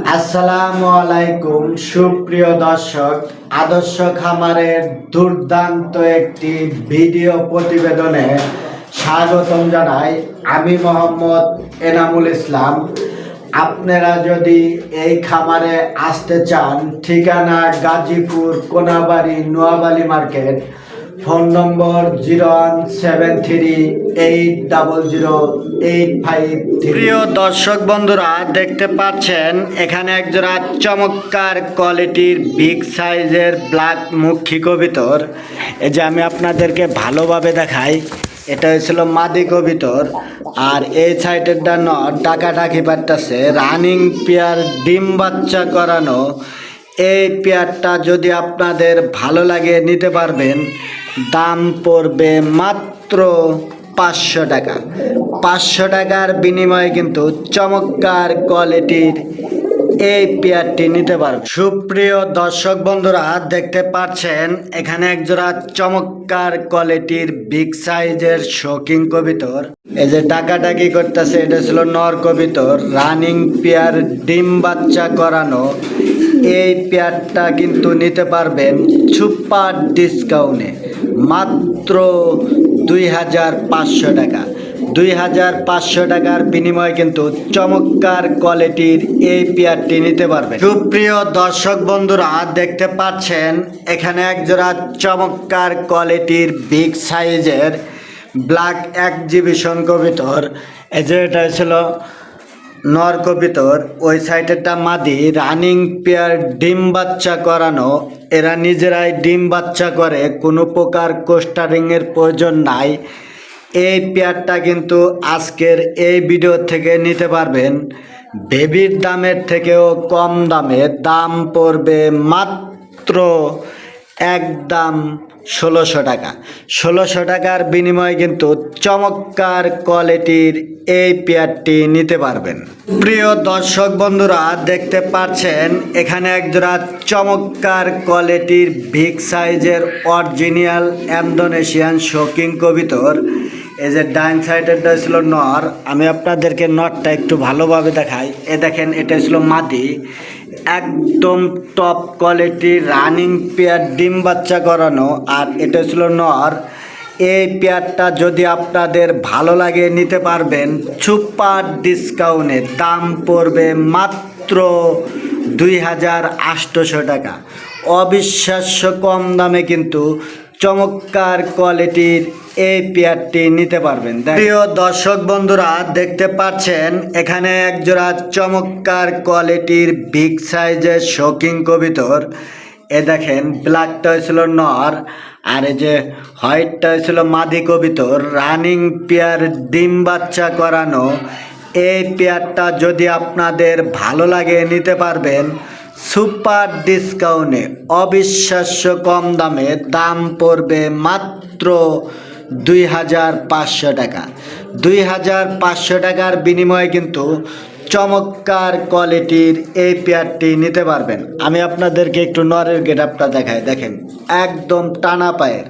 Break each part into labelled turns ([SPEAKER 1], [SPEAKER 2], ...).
[SPEAKER 1] আসসালামু আলাইকুম সুপ্রিয় দর্শক, আদর্শ খামারের দুর্দান্ত একটি ভিডিও প্রতিবেদনে স্বাগতম জানাই। আমি মোহাম্মদ এনামুল ইসলাম। আপনারা যদি এই খামারে আসতে চান, ঠিকানা গাজীপুর কোনাবাড়ি নোয়াবালি মার্কেট, ফোন নম্বর 017380085। প্রিয় দর্শক বন্ধুরা, দেখতে পাচ্ছেন এখানে একজোড়া চমৎকার কোয়ালিটির বিগ সাইজের ব্ল্যাক মুখী কবিতর। এই যে আমি আপনাদেরকে ভালোভাবে দেখাই, এটা হয়েছিল মাদি কবিতর। আর এই সাইডের ডান ডাকাডাকি পারতেছে, রানিং পেয়ার, ডিম বাচ্চা করানো। এই পেয়ারটা যদি আপনাদের ভালো লাগে নিতে পারবেন। দাম পড়বে মাত্র 500 টাকা। 500 টাকার বিনিময়ে কিন্তু চমৎকার কোয়ালিটির এই পেয়ারটি নিতে পারবে। সুপ্রিয় দর্শক বন্ধুরা, দেখতে পাচ্ছেন এখানে একজোড়া চমৎকার কোয়ালিটির বিগ সাইজের শৌখিন কবিতর। এই যে ডাকাডাকি করতেছে, এটা ছিল নর কবিতর, রানিং পেয়ার, ডিম বাচ্চা করানো। এই পেয়ারটা কিন্তু নিতে পারবেন সুপার ডিসকাউন্টে, মাত্র 2500 টাকা। 2500 টাকার বিনিময়ে কিন্তু চমৎকার কোয়ালিটির এই পেয়ারটি নিতে পারবেন। সুপ্রিয় দর্শক বন্ধুরা, দেখতে পাচ্ছেন এখানে একজোড়া চমৎকার কোয়ালিটির বিগ সাইজের ব্ল্যাক এক্সিবিশন কবিতর। এই যে এটা ছিল নর কবিতর, ওই সাইডেরটা মাদি, রানিং পেয়ার, ডিম বাচ্চা করানো। এরা নিজেরাই ডিম বাচ্চা করে, কোনো প্রকার কোস্টারিংয়ের প্রয়োজন নাই। এই পেয়ারটা কিন্তু আজকের এই ভিডিও থেকে নিতে পারবেন বেবির দামের থেকেও কম দামে। দাম পড়বে মাত্র একদম 1600 টাকা। 1600 টাকার বিনিময়ে কিন্তু চমৎকার কোয়ালিটির এই পেয়ারটি নিতে পারবেন। প্রিয় দর্শক বন্ধুরা, দেখতে পাচ্ছেন এখানে একজোড়া চমৎকার কোয়ালিটির বিগ সাইজের অরিজিনাল ইন্দোনেশিয়ান শৌখিন কবিতর। এই যে ডাইন সাইডেরটা ছিল নর, আমি আপনাদেরকে নরটা একটু ভালোভাবে দেখাই। এ দেখেন, এটা ছিল মাদি, একদম টপ কোয়ালিটির রানিং পেয়ার, ডিম বাচ্চা করানো। আর এটা ছিল নর। এই পেয়ারটা যদি আপনাদের ভালো লাগে নিতে পারবেন সুপার ডিসকাউন্টে। দাম পড়বে মাত্র 2800 টাকা। অবিশ্বাস্য কম দামে কিন্তু চমৎকার কোয়ালিটির এই পেয়ারটি নিতে পারবেন। প্রিয় দর্শক বন্ধুরা, দেখতে পাচ্ছেন এখানে একজোড়া চমৎকার কোয়ালিটির বিগ সাইজের শৌখিন কবিতর। এ দেখেন, ব্ল্যাকটা হয়েছিল নর, আর এই যে হোয়াইটটা হয়েছিল মাদি কবিতর, রানিং পেয়ার, ডিম বাচ্চা করানো। এই পেয়ারটা যদি আপনাদের ভালো লাগে নিতে পারবেন সুপার ডিসকাউন্টে, অবিশ্বাস্য কম দামে। দাম পড়বে মাত্র 2500 টাকা। 2500 টাকার বিনিময়ে কিন্তু চমৎকার কোয়ালিটির এই পেয়ারটি নিতে পারবেন। আমি আপনাদেরকে একটু নরের গেটআপটা দেখাই। দেখেন, একদম টানা পায়ের।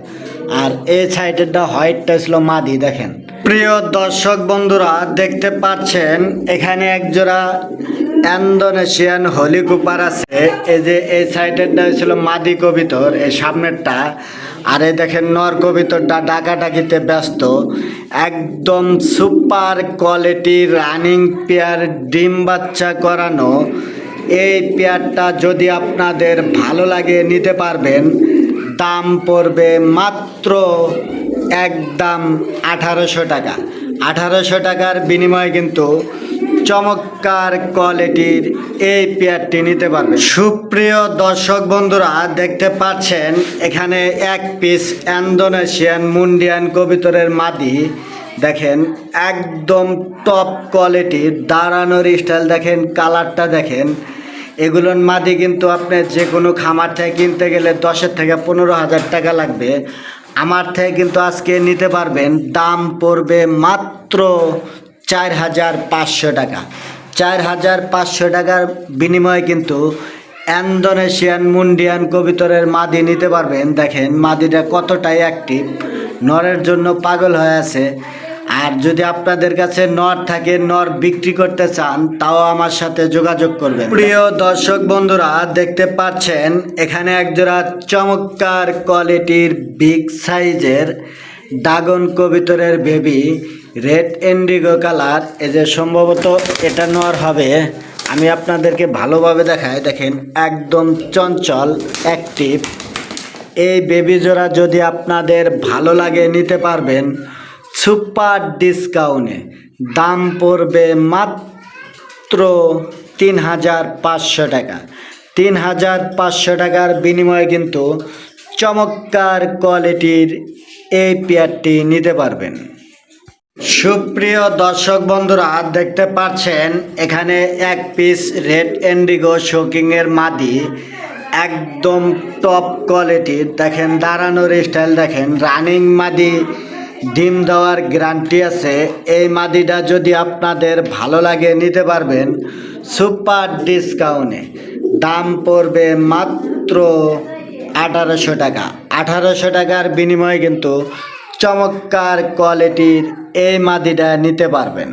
[SPEAKER 1] আর এই সাইডেরটা হোয়াইটটা ছিল মাদি। দেখেন প্রিয় দর্শক বন্ধুরা, দেখতে পাচ্ছেন এখানে একজোড়া ইন্দোনেশিয়ান হলি কুপার আছে। এই যে এই সাইডেরটা ছিল মাদি কবিতর, এই সামনেরটা। আর এই দেখেন নর কবিতরটা ডাকাডাকিতে ব্যস্ত। একদম সুপার কোয়ালিটির রানিং পেয়ার, ডিম বাচ্চা করানো। এই পেয়ারটা যদি আপনাদের ভালো লাগে নিতে পারবেন। দাম পড়বে মাত্র একদম 1800 টাকা। 1800 টাকার বিনিময়ে কিন্তু চমৎকার কোয়ালিটির এই পেয়ারটি নিতে পারবে। সুপ্রিয় দর্শক বন্ধুরা, দেখতে পাচ্ছেন এখানে এক পিস ইন্দোনেশিয়ান মুন্ডিয়ান কবিতরের মাদি। দেখেন, একদম টপ কোয়ালিটির, দাঁড়ানোর স্টাইল দেখেন, কালারটা দেখেন। এগুলোর মাদি কিন্তু আপনি যে কোনো খামার থেকে কিনতে গেলে 10 থেকে 15,000 টাকা লাগবে। আমার থেকে কিন্তু আজকে নিতে পারবেন। দাম পড়বে মাত্র 4500 টাকা। 4500 টাকার বিনিময়ে কিন্তু ইন্দোনেশিয়ান মুন্ডিয়ান কবিতরের মাদি নিতে পারবেন। দেখেন মাদিটা কতটাই অ্যাক্টিভ, নরের জন্য পাগল হয়ে আছে। আর যদি আপনাদের কাছে নর থাকে, নর বিক্রি করতে চান, তাও আমার সাথে যোগাযোগ করবেন। প্রিয় দর্শক বন্ধুরা, দেখতে পাচ্ছেন এখানে একজোড়া চমৎকার কোয়ালিটির বিগ সাইজের ড্রাগন কবিতরের বেবি, রেড ইন্ডিগো কালার। এই যে সম্ভবত এটা নর হবে, আমি আপনাদেরকে ভালোভাবে দেখাই। দেখেন একদম চঞ্চল, অ্যাক্টিভ। এই বেবি জোড়া যদি আপনাদের ভালো লাগে নিতে পারবেন সুপার ডিসকাউন্টে। দাম পড়বে মাত্র ৩,৫০০ টাকা। ৩,৫০০ টাকার বিনিময়ে কিন্তু চমৎকার কোয়ালিটির এই পেয়ারটি নিতে পারবেন। সুপ্রিয় দর্শক বন্ধুরা, দেখতে পাচ্ছেন এখানে এক পিস রেড ইন্ডিগো শোকিংয়ের মাদি, একদম টপ কোয়ালিটির। দেখেন দাঁড়ানোর স্টাইল দেখেন, রানিং মাদি, ডিম দেওয়ার গ্যারান্টি আছে। এই মাদিটা যদি আপনাদের ভালো লাগে নিতে পারবেন সুপার ডিসকাউন্টে। দাম পড়বে মাত্র ১৮০০ টাকা। ১৮০০ টাকার বিনিময়ে কিন্তু চমৎকার কোয়ালিটির এই মাদিটা নিতে পারবেন।